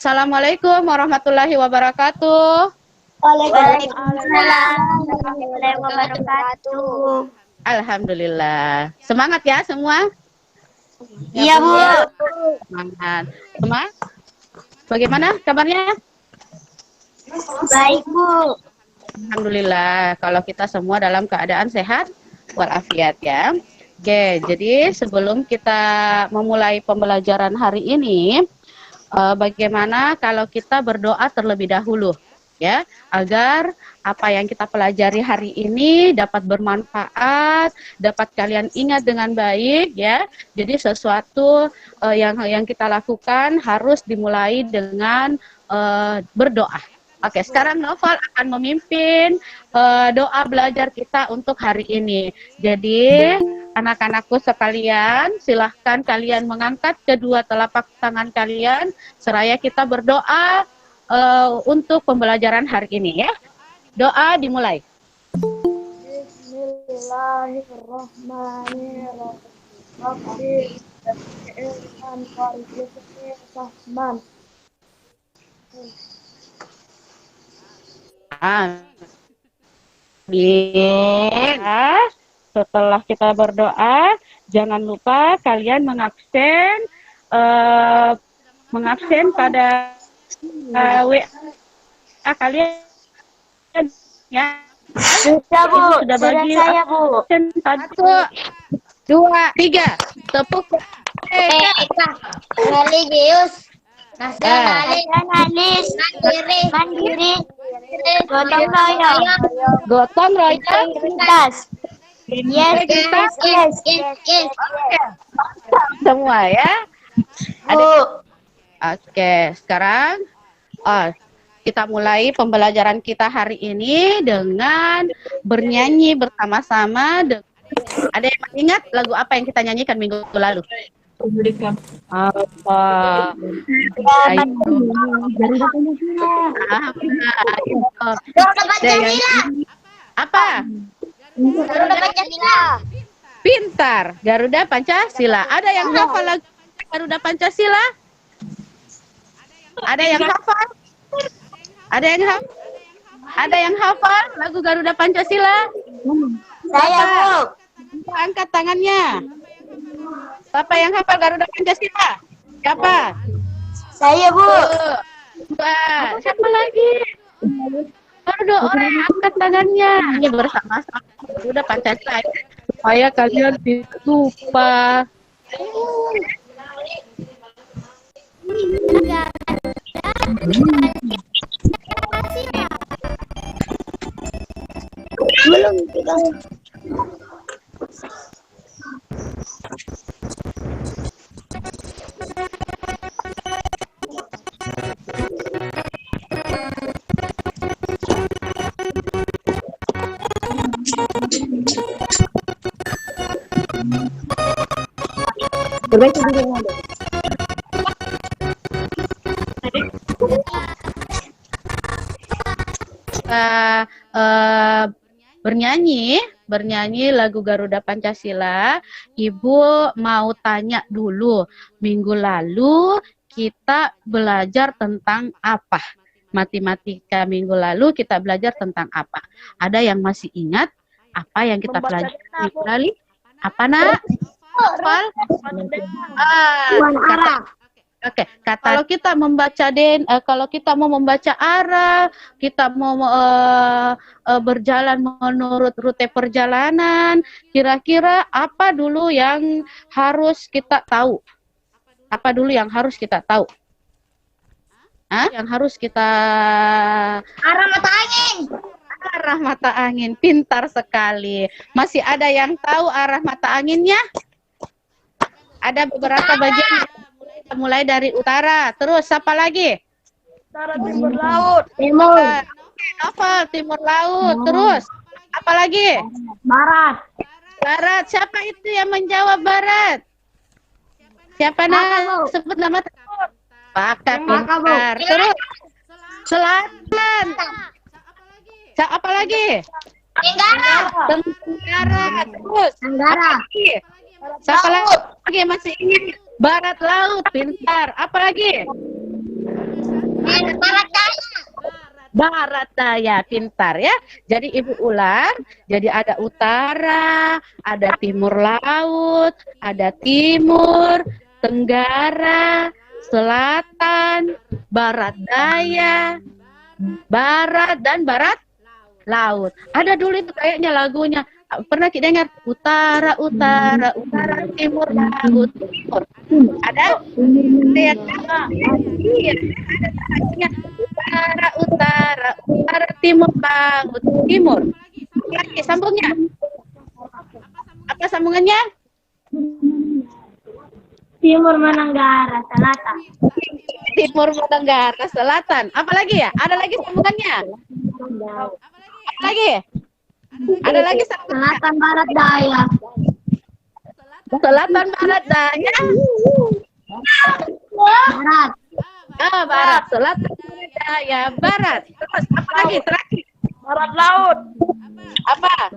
Assalamualaikum warahmatullahi wabarakatuh. Waalaikumsalam warahmatullahi wabarakatuh. Alhamdulillah. Semangat ya semua? Iya, Bu. Semangat. Semua? Bagaimana kabarnya? Baik, Bu. Alhamdulillah. Kalau kita semua dalam keadaan sehat walafiat ya. Oke, jadi sebelum kita memulai pembelajaran hari ini, bagaimana kalau kita berdoa terlebih dahulu ya, agar apa yang kita pelajari hari ini dapat bermanfaat, dapat kalian ingat dengan baik ya. Jadi sesuatu yang kita lakukan harus dimulai dengan berdoa. Oke, sekarang Noval akan memimpin doa belajar kita untuk hari ini. Jadi anak-anakku sekalian, silahkan kalian mengangkat kedua telapak tangan kalian, seraya kita berdoa untuk pembelajaran hari ini ya. Doa dimulai. Bismillahirrahmanirrahim. Amin. Setelah kita berdoa, jangan lupa kalian mengabsen pada WA kalian ya. Sudah, Bu. Sudah Sudah bagi saya, Bu. absen 1, 2, 3. Tepuk. Religius. Nasionalis. Mandiri. Gotong royong. Gotong royong. Integritas. Yes. Semua ya. Bu. Oke, sekarang kita mulai pembelajaran kita hari ini dengan bernyanyi bersama-sama. Ada yang ingat lagu apa yang kita nyanyikan minggu lalu? Apa? Apa? Garuda Pancasila. Pintar, Garuda Pancasila. Ada yang hafal lagu Garuda Pancasila? Ada yang hafal? Ada yang hafal lagu Garuda Pancasila? Saya, Bu. Angkat tangannya. Siapa yang hafal Garuda Pancasila? Siapa? Saya, Bu. Mbak, siapa lagi? Baru 2 orang yang angkat tangannya. Ini bersama-sama Garuda Pancasila. Supaya kalian tidak lupa. Belum. Bernyanyi lagu Garuda Pancasila. Ibu mau tanya dulu, minggu lalu kita belajar tentang apa? Matematika minggu lalu kita belajar tentang apa? Ada yang masih ingat apa yang kita pelajari minggu lalu? Apa, Nak? Hafal? Oke, kalau kita membaca kalau kita mau membaca arah, kita mau berjalan menurut rute perjalanan, kira-kira apa dulu yang harus kita tahu? Apa dulu yang harus kita tahu? Yang harus kita... Arah mata angin. Arah mata angin, pintar sekali. Masih ada yang tahu arah mata anginnya? Ada beberapa bagian. Mulai dari utara, terus apa lagi? Utara, timur, laut. Timur. Oke, Novel, timur laut, terus apa lagi? Barat. Barat, siapa itu yang menjawab barat? Siapa nak? Sebut nama. Pakat, pintar. Terus selatan. Apa lagi? Tenggara. Tenggara, terus Tenggara. apa lagi? Siapa lagi masih ingin? Barat laut, pintar. Apa lagi? Barat daya, pintar ya. Jadi Ibu ulang, jadi ada utara, ada timur laut, ada timur, tenggara, selatan, barat daya, barat dan barat laut. Ada dulu itu kayaknya lagunya. Pernah kita dengar utara, utara, utara, timur, laut, timur. Ada? Iya, iya, ada lagunya. Utara, utara, utara, timur, laut, timur. Lagi sambungnya. Apa sambungannya? Timur Menenggara Selatan. Timur Tenggara Selatan. Apa lagi ya? Ada lagi sambungannya? Apa lagi? Ada lagi sambungannya? Selatan Barat Daya. Selatan Barat Daya. Barat. Barat, selatan, daya, barat. Terus apa lagi terakhir? Barat Laut. Apa?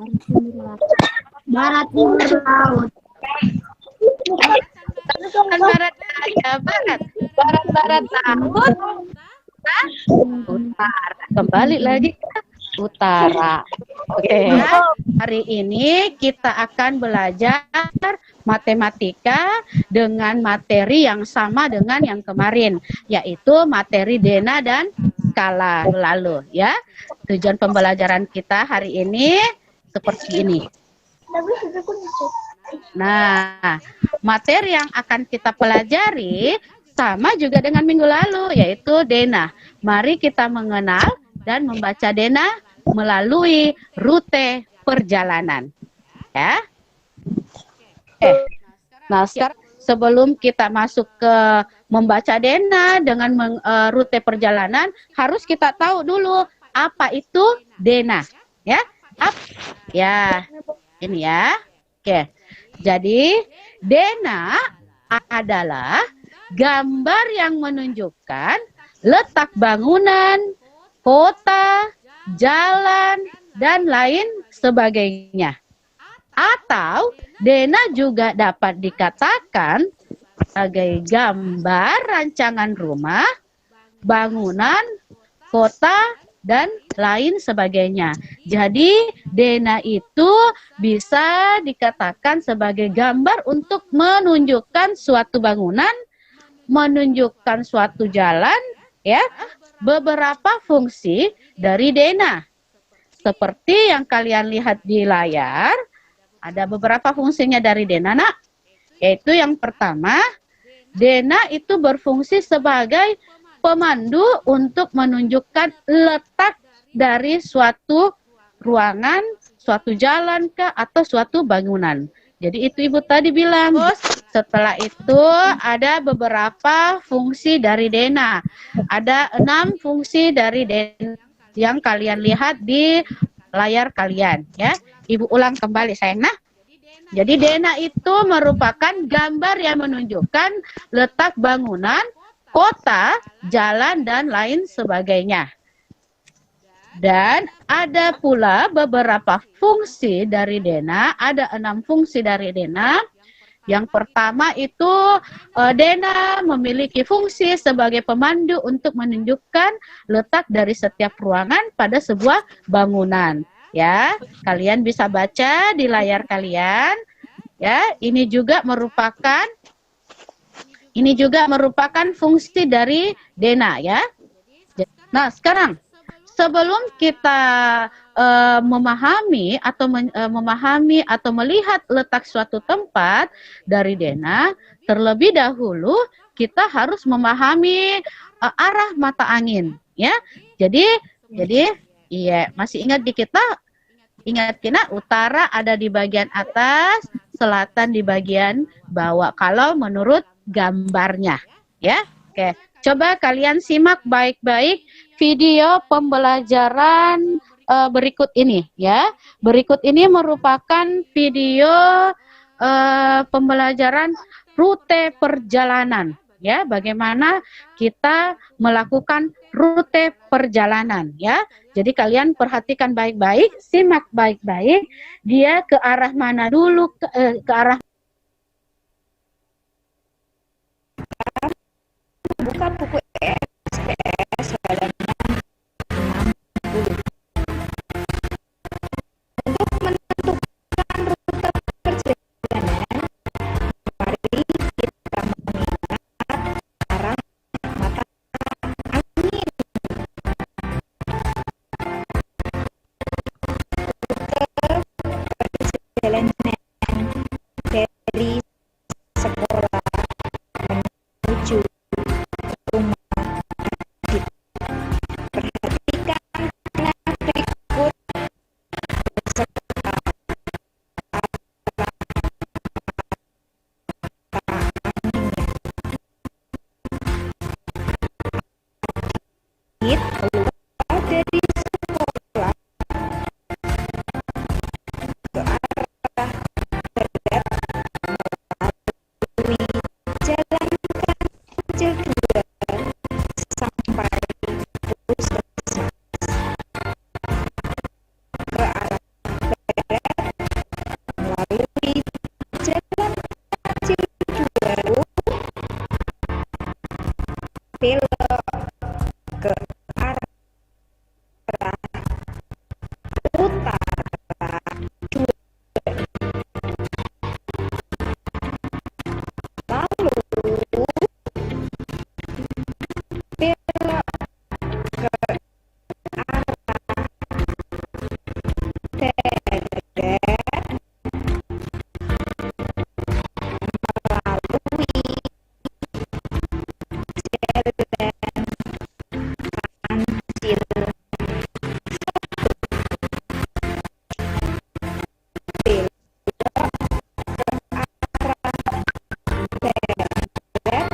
Barat Timur Laut. Selatan, barat, daya, barat. Barat, barat, laut. Utara. Kembali lagi ke utara. Oke. Hari ini kita akan belajar matematika dengan materi yang sama dengan yang kemarin, yaitu materi Dena dan skala lalu ya. Tujuan pembelajaran kita hari ini seperti ini. Nah, materi yang akan kita pelajari sama juga dengan minggu lalu, yaitu Dena. Mari kita mengenal dan membaca Dena melalui rute perjalanan. Ya. Nah, sekarang sebelum kita masuk ke membaca Dena dengan rute perjalanan, harus kita tahu dulu apa itu Dena, ya. Ya, ini ya. Oke. Jadi, Dena adalah gambar yang menunjukkan letak bangunan, kota, jalan, dan lain sebagainya. Atau Dena juga dapat dikatakan sebagai gambar rancangan rumah, bangunan, kota, dan lain sebagainya. Jadi Dena itu bisa dikatakan sebagai gambar untuk menunjukkan suatu bangunan, menunjukkan suatu jalan, ya, beberapa fungsi dari Dena. Seperti yang kalian lihat di layar, ada beberapa fungsinya dari Dena, nak. Yaitu yang pertama, Dena itu berfungsi sebagai pemandu untuk menunjukkan letak dari suatu ruangan, suatu jalan atau suatu bangunan. Jadi itu Ibu tadi bilang. Setelah itu ada beberapa fungsi dari Dena. Ada 6 fungsi dari Dena yang kalian lihat di layar kalian, ya. Ibu ulang kembali sayang. Nah, jadi Dena itu merupakan gambar yang menunjukkan letak bangunan, kota, jalan, dan lain sebagainya. Dan ada pula beberapa fungsi dari Dena, ada 6 fungsi dari Dena. Yang pertama itu Dena memiliki fungsi sebagai pemandu untuk menunjukkan letak dari setiap ruangan pada sebuah bangunan. Ya, kalian bisa baca di layar kalian. Ya, ini juga merupakan fungsi dari Dena, ya. Nah, sekarang sebelum kita memahami atau melihat letak suatu tempat dari Dena, terlebih dahulu kita harus memahami arah mata angin, ya. Jadi iya, masih ingat di kita? Ingat kita, utara ada di bagian atas, selatan di bagian bawah. Kalau menurut gambarnya, ya. Oke, coba kalian simak baik-baik video pembelajaran berikut ini, ya. Berikut ini merupakan video pembelajaran rute perjalanan, ya. Bagaimana kita melakukan rute perjalanan, ya. Jadi kalian perhatikan baik-baik, simak baik-baik, dia ke arah mana dulu, ke arah buka buku SPS keluar dari sekolah ke arah Tebet melalui jalan Kancil 2 sampai puskesmas. Ke arah Tebet melalui jalan Kancil 2 belok ke arah utara 2, lalu belok ke arah Tedet melalui jalan Kancil belok Tedet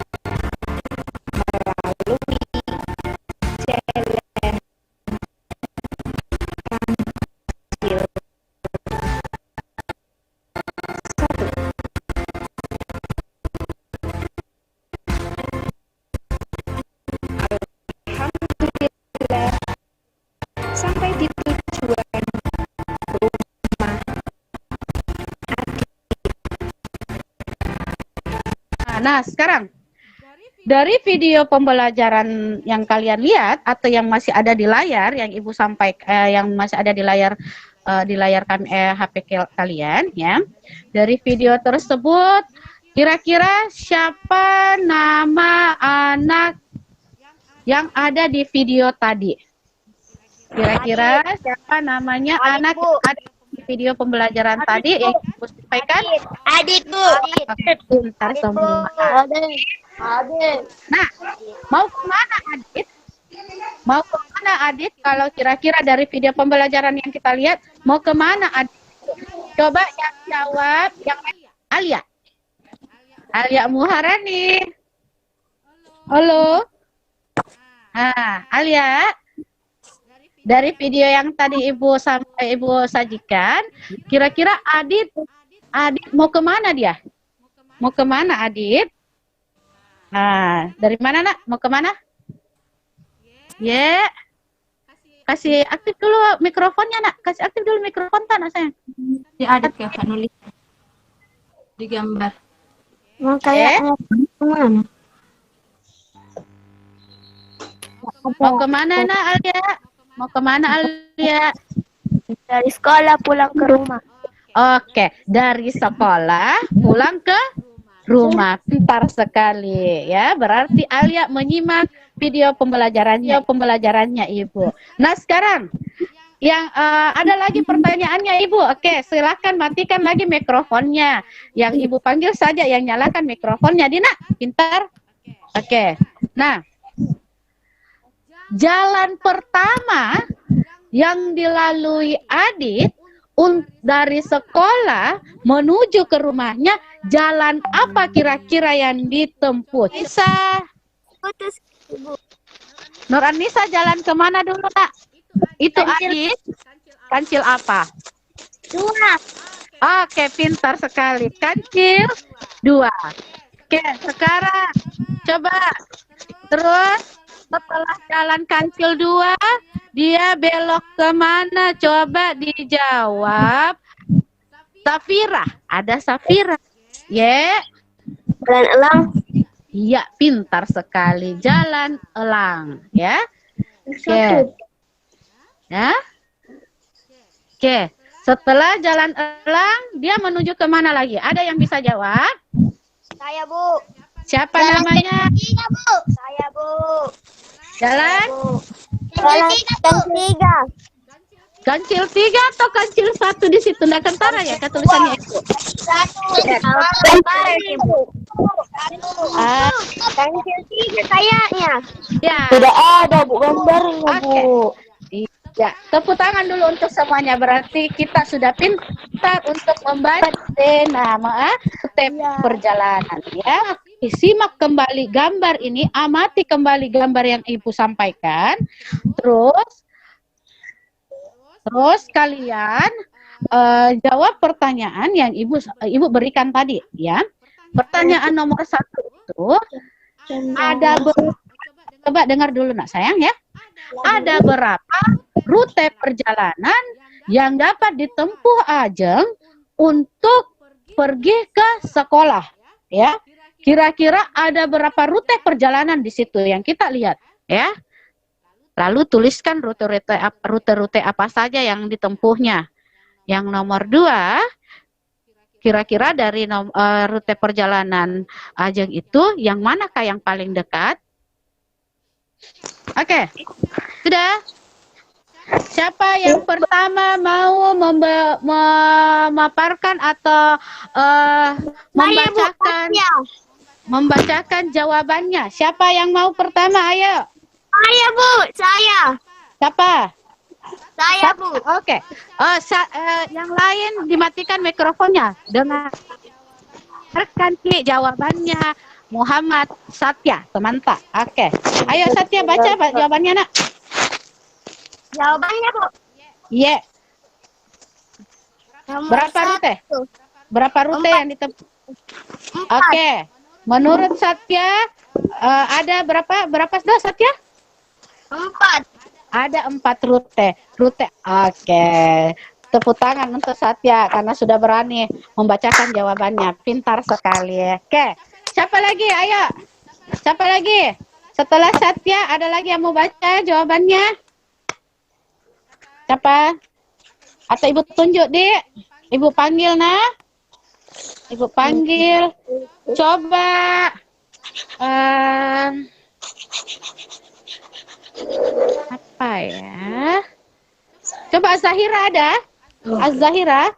melalui jalan Kancil 1. Alhamdulillah sampai di tujuan rumah adik. Nah, sekarang dari video pembelajaran yang kalian lihat atau yang masih ada di layar, yang Ibu sampaikan, yang masih ada di layar, dilayarkan HP kalian, ya. Dari video tersebut, kira-kira siapa nama anak yang ada di video tadi? Kira-kira siapa namanya anak yang ada di video pembelajaran tadi yang Ibu sampaikan? Adit, Bu. Oke, pintar semua. Adit. Nah, mau kemana Adit? Mau kemana Adit? Kalau kira-kira dari video pembelajaran yang kita lihat, mau kemana Adit? Coba yang jawab, yang Alia. Alia Muharani. Halo. Nah, Alia. Dari video yang tadi Ibu sajikan, kira-kira Adit mau kemana dia? Mau kemana Adit? Nah, dari mana nak? Mau kemana? Ya, kasih aktif dulu mikrofonnya nak. Kasih aktif dulu mikrofon nak sayang. Si Adit ya Kak nulis di gambar. Mau kayak kemana? Mau kemana nak Alia? Mau kemana Alia? Dari sekolah pulang ke rumah. Oke, dari sekolah pulang ke rumah. Pintar sekali ya. Berarti Alia menyimak video pembelajarannya Ibu. Nah, sekarang yang ada lagi pertanyaannya Ibu. Oke, silakan matikan lagi mikrofonnya. Yang Ibu panggil saja yang nyalakan mikrofonnya. Dina, pintar. Oke. Nah, jalan pertama yang dilalui Adit dari sekolah menuju ke rumahnya, jalan apa kira-kira yang ditempuh? Nisa. Putus, Ibu. Nur Anissa jalan kemana dulu, Nak? Itu Adit. Kancil apa? 2. Oke, pintar sekali. Kancil 2. Oke, sekarang coba terus setelah jalan Kancil 2, dia belok kemana? Coba dijawab. Safira. Ada Safira. Jalan elang. Iya, pintar sekali. Jalan elang. Ya. Oke. Ya. Oke. Setelah jalan elang, dia menuju kemana lagi? Ada yang bisa jawab? Saya, Bu. Siapa namanya? Tiga, Bu. Saya, Bu. Jalan? Jalan 3. Kancil 3 atau kancil 1 di situ? Nggak kentara ya tulisannya itu? 1. Kancil 3 kayaknya. Ya. Tidak ada, Bu, gambarnya, Oke. Bu. Ya, tepuk tangan dulu untuk semuanya. Berarti kita sudah pintar untuk membaca nama step perjalanan ya. Simak kembali gambar ini, amati kembali gambar yang Ibu sampaikan. Terus kalian jawab pertanyaan yang Ibu berikan tadi ya. Pertanyaan nomor 1 itu ada coba dengar dulu nak sayang ya. Ada berapa rute perjalanan yang dapat ditempuh Ajeng untuk pergi ke sekolah ya? Kira-kira ada berapa rute perjalanan di situ yang kita lihat ya? Lalu tuliskan rute-rute apa saja yang ditempuhnya. Yang nomor 2, kira-kira dari rute perjalanan Ajeng itu yang manakah yang paling dekat? Oke, sudah. Siapa yang pertama mau memaparkan atau membacakan jawabannya? Siapa yang mau pertama? Ayo. Saya, Bu. Saya. Siapa? Saya, Bu. Oke. Yang lain dimatikan mikrofonnya. Dengarkan jawabannya. Muhammad Satya, teman tak? Oke. Ayo Satya baca jawabannya nak. Jawabannya, Bu. Iya. Berapa rute? Berapa rute yang ditempuh? Oke. Menurut Satya ada berapa sudah Satya? 4. Ada 4 rute. Oke. Tepuk tangan untuk Satya karena sudah berani membacakan jawabannya. Pintar sekali. Oke. Siapa lagi? Ayo. Siapa lagi? Setelah Satya, ada lagi yang mau baca jawabannya? Siapa? Atau Ibu tunjuk, Dik? Ibu panggil, nah. Ibu panggil. Coba. Apa ya? Coba Az-Zahira ada? Az-Zahira?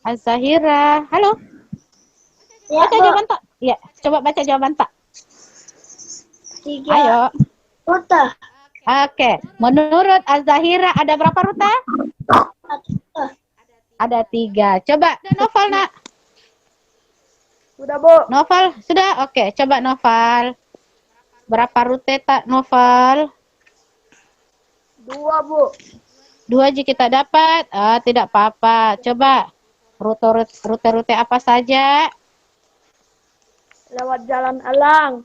Az-Zahira, halo? Baca jawaban tak? Ya, coba baca jawaban tak? 3 Ayo. rute. Oke, menurut Az-Zahira ada berapa rute? Ada 3. Coba Noval nak. Sudah, Bu. Noval sudah? Oke, coba Noval. Berapa rute tak Noval? 2, Bu. 2 aja kita dapat. Tidak apa-apa. Coba rute apa saja? Lewat jalan Elang.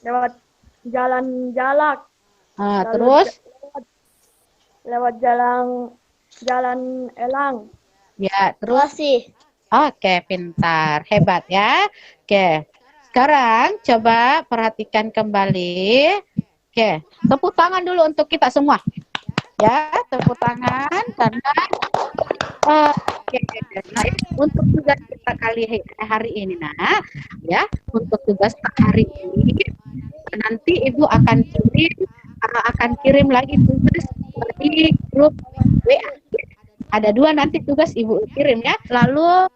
Lewat jalan Jalak. Terus? Lewat jalan Elang. Ya, terus? Sih. Oke, pintar. Hebat ya. Oke. Sekarang coba perhatikan kembali. Oke, tepuk tangan dulu untuk kita semua. Ya, tepuk tangan karena untuk tugas kita hari ini nak, ya, untuk tugas hari ini nanti Ibu akan kirim lagi tugas di grup WA. Ada 2 nanti tugas Ibu kirim ya. Lalu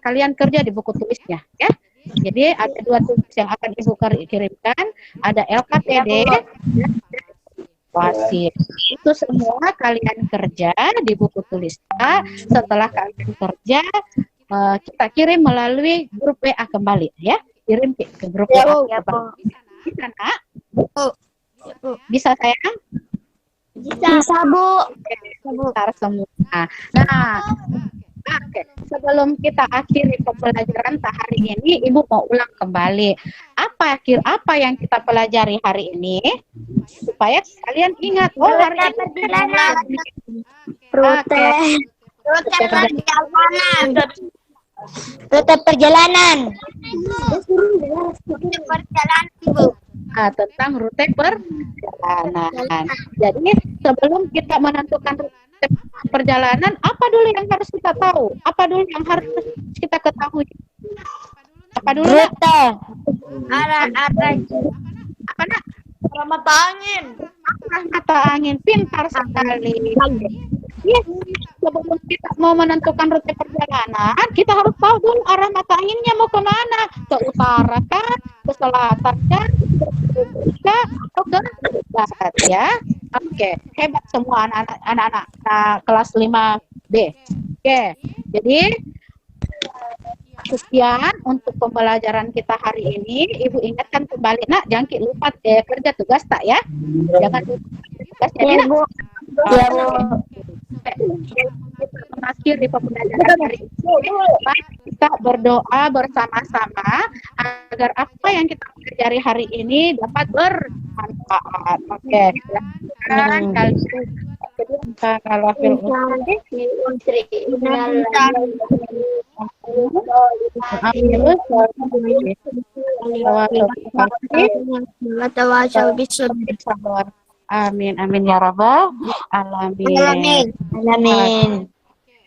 kalian kerja di buku tulisnya ya. Jadi ada 2 tugas yang akan Ibu kirimkan, ada LKPD wasit. Itu semua kalian kerja di buku tulisnya. Setelah kalian kerja, kita kirim melalui grup WA kembali ya. Kirim ke grup WA. Bisa nak? Bisa sayang? Bisa, Bu. Bentar semua. Nah, oke. Sebelum kita akhiri pembelajaran hari ini, Ibu mau ulang kembali. Apa yang kita pelajari hari ini? Supaya kalian ingat, oh hari ini Rute perjalanan. Bu. Tentang rute perjalanan. Jadi sebelum kita menentukan rute perjalanan, apa dulu yang harus kita tahu? Apa dulu yang harus kita ketahui? Apa dulu? Rute. Arah. Apa nak? Arah mata angin. Arah mata angin. Pintar sekali. Ya, sebelum kita mau menentukan rute perjalanan, kita harus tahu dulu arah mata anginnya mau kemana. Ke utara kah? Ke ke selatan kan, ke atau ke barat ya. Oke, hebat semua anak-anak kelas 5B. Oke, jadi sekian untuk pembelajaran kita hari ini. Ibu ingatkan kembali nak, jangan lupa kerja tugas tak ya. Jangan lupa kerja tugas jadi nak. Ya, Bu. Mengakhir di pembelajaran hari ini, kita berdoa bersama-sama agar apa yang kita pelajari hari ini dapat bermanfaat. Oke, silakan kalau amin amin ya rabbal alamin. Amin.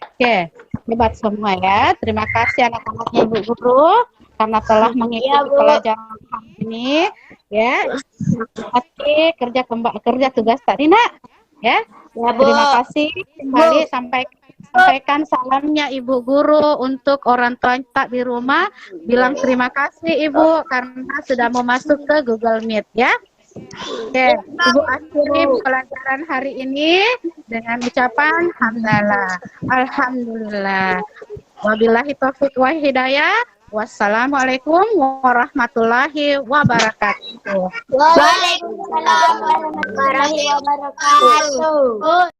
Oke, hebat semua ya. Terima kasih anak-anaknya Ibu Guru karena telah mengikuti pelajaran hari ini ya. Pasti kerja tugas tadi nak ya. Terima kasih kembali sampaikan salamnya Ibu Guru untuk orang tua tak di rumah. Bilang terima kasih Ibu karena sudah mau masuk ke Google Meet ya. Oke, Ibu akhiri pelajaran hari ini dengan ucapan hamdalah. Alhamdulillah. Wabillahi taufiq wa hidayah. Wassalamualaikum warahmatullahi wabarakatuh. Waalaikumsalam warahmatullahi wabarakatuh.